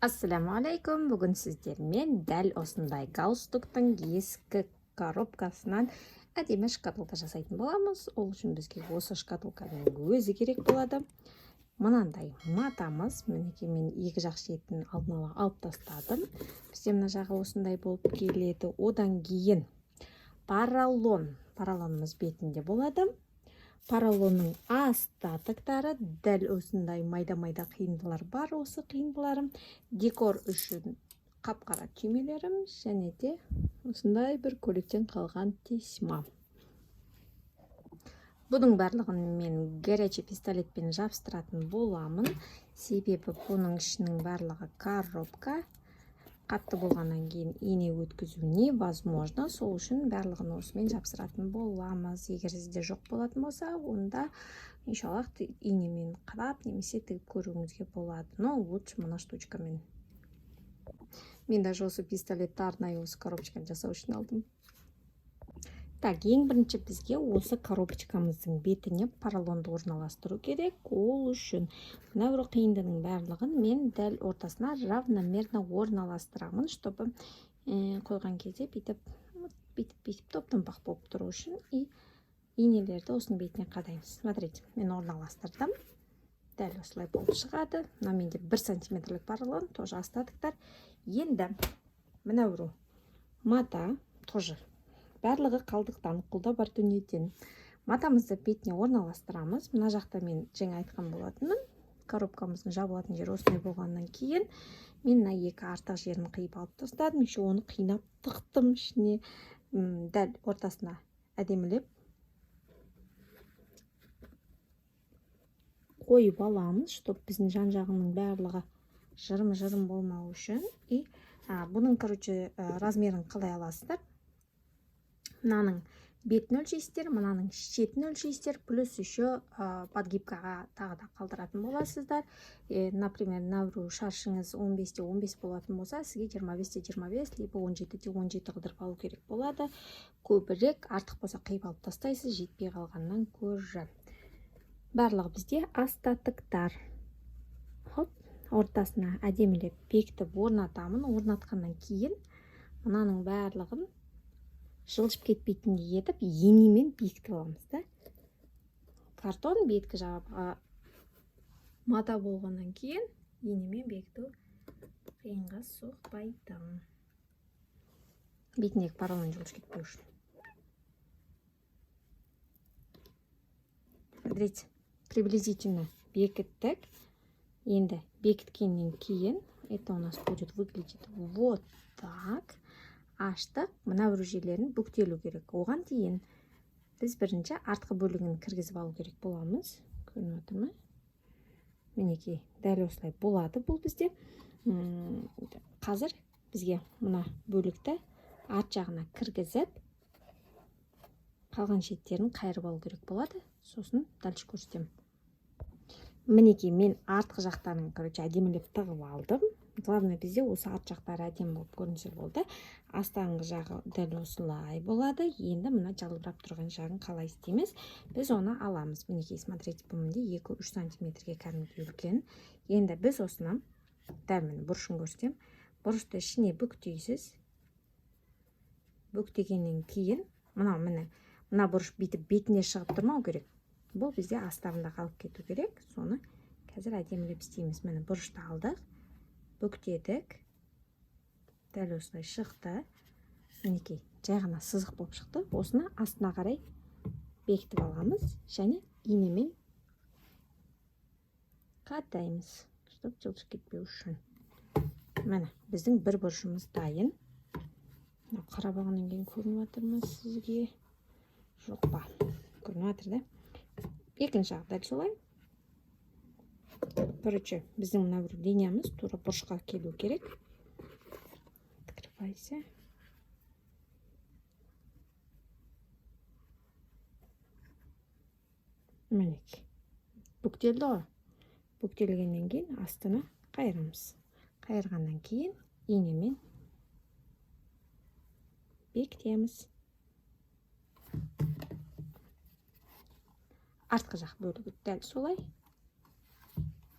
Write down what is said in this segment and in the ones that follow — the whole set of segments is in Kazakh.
Ассаламу алейкум. Бүгін сіздермен дәл осындай галстуктың ескі коробкасынан әдемі шкатулка жасайтын боламыз. Ол үшін бізге осы шкатулканың өзі керек болады. Мынандай матамыз, мінекей мен екі жақ шетін алдын ала алып тастадым. Бізде мына жағы осындай болып келеді. Одан кейін поролонымыз бетінде болады. Поролонның астатықтары дәл осындай майда-майда қиындылар бар. Осы қиындыларым декор үшін қап-қара түймелерім және де осындай бір көйлектен қалған тесма. Бұның барлығын мен горячий пистолетпен жабыстыратын боламын. Себебі бұның ішінің барлығы коробка. Қатты болғаннан кейін ине өткізу невозможно. Сол үшін барлығын осымен жабыстыратын боламыз. Егер сізде жоқ болатын болса, онда иншаллах инемен қадап немесе тігіп көруіңізге болады. Но лучше мына штучкамен. Мен даже осы пистолетті арнайы осы коробочканы жасау үшін алдым. Так, ең бірінші бізге осы коробочкамыздың бетіне поролонды орналастыру керек. Ол үшін мына қиындының барлығын мен дәл ортасына равномерно орналастырамын, чтобы қойған кезде бүйтіп топ-томпақ болып тұру үшін и инелерді осының бетіне қадаймыз. Смотрите, мен орналастырдым. Дәл осылай болып шығады. Мына менде 1 сантиметрлік поролон, тоже остатықтар. Енді мына мата тоже барлығы қалдықтан, құлда бар дүниеден. Матамызды бетіне орналастырамыз. Мына жақта мен жаңа айтқан болатынмын. Коробкамыздың жабылатын жері осындай болғаннан кейін мен мына екі артық жерін қиып алып тастадым. Еще оны қинап тықтым ішіне. Дәл ортасына әдемілеп қойып аламыз, чтобы біздің жан жағының барлығы жырым-жырым болмау үшін. И бұның, размерін қалай аласыздар? Мынаның бетін өлшейсіздер, мынаның шетін өлшейсіздер, плюс еще подгибкаға тағы да қалдыратын боласыздар. Например, навру шаршыңыз 15-те 15 болатын болса, сізге 25-те 25, либо 17-те 17 қыдырып алу керек болады. Көбірек артық болса қиып алып тастайсыз, жетпей қалғаннан көрі. Барлығы бізде остатықтар. Ортасына әдемілеп бекітіп орнатамын. Орнатқаннан кейін мынаның барлығын жылжып кетпейтіндей етіп енемен бекітіп аламыз да. Картон беткі жағы мата болғаннан кейін енемен бекіту қиынға соқпайды. Бетіндегі поролон жылжып кетпеу үшін. Смотрите, приблизительно бекіттік. Енді бекіткеннен кейін это у нас будет выглядеть вот так. Аштық, мына жерлерін бүктелу керек. Оған дейін біз бірінші артқы бөлігін кіргізіп алу керек боламыз. Көрініп отыр ма? Мінекей, дәл осылай болады бұл бізде. Қазір бізге мына бөлікті арт жағына кіргізіп, қалған шеттерін қайырып алу керек болады. Сосын дальше көрсетемін. Мінекей, мен артқы жақтарын әдемілеп тығып алдым. Главное, бізде осы арт жақтары әдемі болып көрінсе болды. Астаңғы жағы дәл осылай болады. Енді мына жалбырап тұрған жағын қалай істейміз? Біз оны аламыз. Мінекей, смотрите, бұл менде 2-3 сантиметрге кәдімгі үлкен. Енді біз осыны дәл міне бұрышын көрсетем. Бұрышты ішіне бүктейсіз. Бүктегеннен кейін мына бұрыш бетіне шығып тұрмау керек. Бұл бізде астарында қалып кету керек. Соны қазір әдемілеп істейміз. Міне бұрышты алдық. Бүктедік. Дәл осылай шықты. Мінекей, жай ғана сызық болып шықты. Осыны астына қарай бекітіп аламыз. Және инемен қадаймыз, чтобы жылжып кетпеу үшін. Міне, біздің бір бұрышымыз дайын. Қара бағаннан кейін көрініп отыр ма сізге? Жоқ па? Көрініп отыр да? Екінші жағы дәл солай. Біздің мына линиямыз тура бұрышқа келу керек. Открывайся. Мінекей. Бүктелді ғой. Бүктелгеннен кейін астына қайырамыз. Қайырғаннан кейін инемен бекітеміз. Артқы жақ бөлігі дәл солай.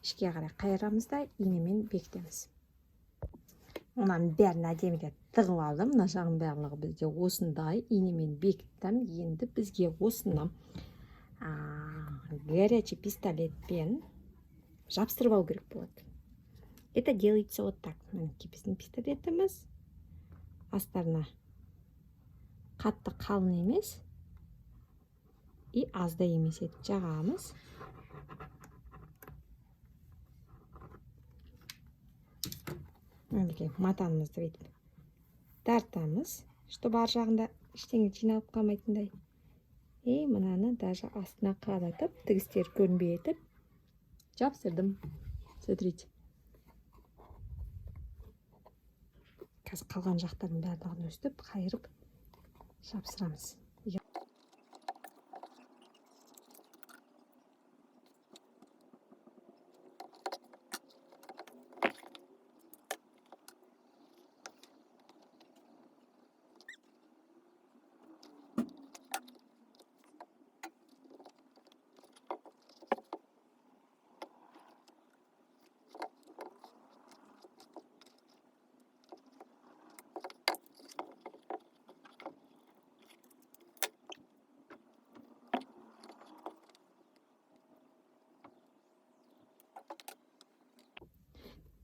Ішке қарай қайырамыз да инемен бекітеміз. Мынаның бәрін әдемілеп тығып алдым. Мына жағын барлығы бізде осындай инемен бекіттім. Енді бізге осыны горячий пистолетпен жабыстырып алу керек болады. Это делается вот так. Мінекей біздің пистолетіміз. Астарына қатты қалың емес и азда емес етіп жағамыз. Матанымызды бүйтіп тартамыз, чтобы ар жағында ештеңе жиналып қалмайтындай. И мынаны даже астына қадатып, тігістер көрінбей етіп жабыстырдым. Смотрите. Қазір қалған жақтарын барлығын өстіп, қайырып жабыстырамыз.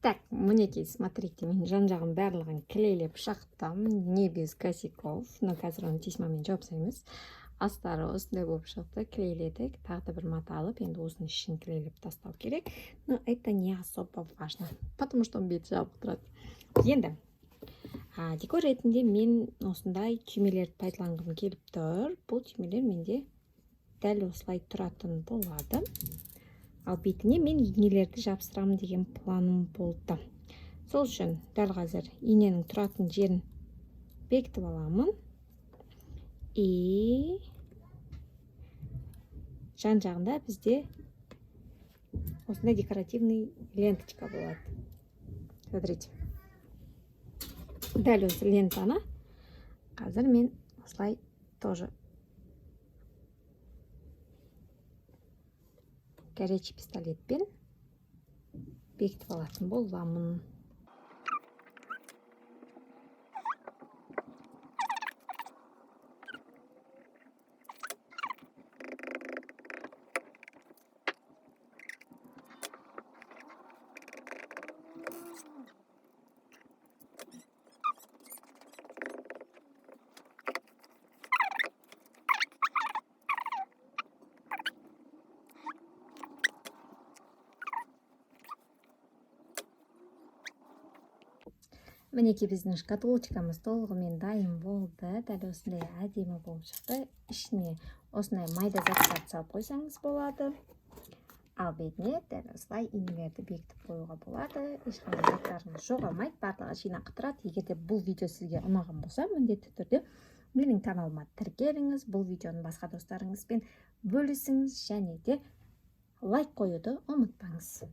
Так, мінекей, смотрите, мен жан-жағын барлығын клейлеп шықтым. Не без косяков. Но қазір оны тесьмамен жауып тастаймыз. Астары осындай болып шықты, клейледік. Тағы да бір мата алып, енді осының ішін клейлеп тастау керек. Но это не особо важно, потому что он беті жабық тұрады. Енді декор ретінде мен осындай түймелерді пайдаланғым келіп тұр. Бұл түймелер менде дәл осылай тұратын болады. Ал бетіне мен инелерді жабыстырамын деген планым болды. Сол үшін дәл қазір иненің тұратын жерін бекітіп аламын. И жан жағында бізде осындай декоративный ленточка болады. Смотрите. Дәл осы лентаны қазір мен осылай тоже горячий пистолетпен бекітіп алатын боламын. Мінекей біздің шкатулочкамыз толығымен дайын болды. Дәл осындай әдемі болып шықты. Ішіне осындай майда заттар салып қойсаңыз болады. Ал бетіне дәл осылай инелерді бекітіп қоюға болады. Ешқандай заттарыңыз жоғалмайды, барлығы жинақы тұрады. Егер де бұл видео сізге ұнаған болса, міндетті түрде менің каналыма тіркеліңіз. Бұл видеоны басқа достарыңызбен бөлісіңіз және де лайк қоюды ұмытпаңыз.